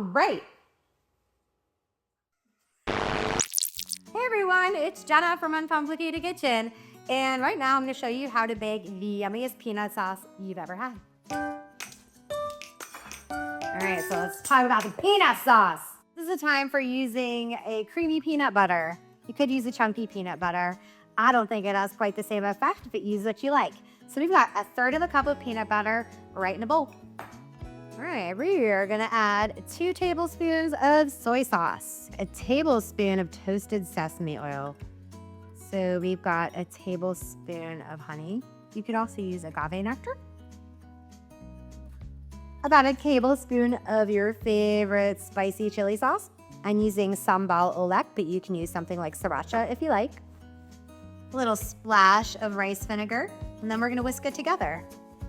right. Hey everyone, it's Jenna from Uncomplicated Kitchen. And right now I'm gonna show you how to bake the yummiest peanut sauce you've ever had. All right, so let's talk about the peanut sauce. This is the time for using a creamy peanut butter. You could use a chunky peanut butter. I don't think it has quite the same effect, but use what you like. So we've got 1/3 cup of peanut butter right in a bowl. All right, we're gonna add 2 tablespoons of soy sauce, a tablespoon of toasted sesame oil. So we've got a tablespoon of honey. You could also use agave nectar. About a tablespoon of your favorite spicy chili sauce. I'm using sambal oelek, but you can use something like sriracha if you like. A little splash of rice vinegar, and then we're gonna whisk it together.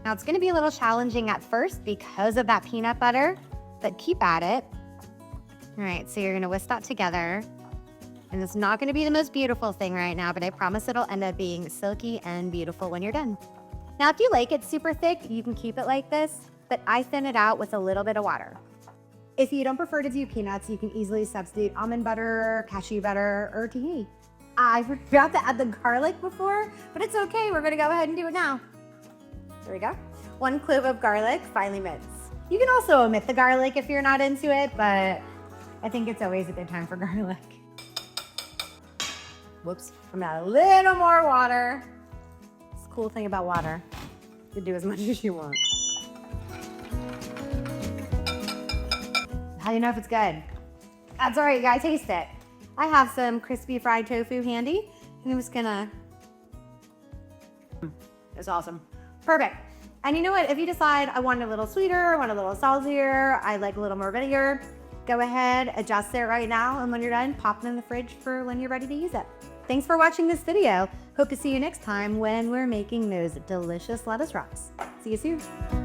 Now it's gonna be a little challenging at first because of that peanut butter, but keep at it. All right, so you're gonna whisk that together. And it's not gonna be the most beautiful thing right now, but I promise it'll end up being silky and beautiful when you're done. Now, if you like it super thick, you can keep it like this, but I thin it out with a little bit of water. If you don't prefer to do peanuts, you can easily substitute almond butter, cashew butter, or tahini. I forgot to add the garlic before, but it's okay, we're gonna go ahead and do it now. There we go. 1 clove of garlic, finely minced. You can also omit the garlic if you're not into it, but I think it's always a good time for garlic. Whoops, I'm gonna add a little more water. It's a cool thing about water. You can do as much as you want. How do you know if it's good? That's all right, you gotta taste it. I have some crispy fried tofu handy, and I'm just gonna, it's awesome. Perfect. And you know what? If you decide I want it a little sweeter, I want it a little saltier, I like a little more vinegar, go ahead, adjust it right now, and when you're done, pop it in the fridge for when you're ready to use it. Thanks for watching this video. Hope to see you next time when we're making those delicious lettuce wraps. See you soon.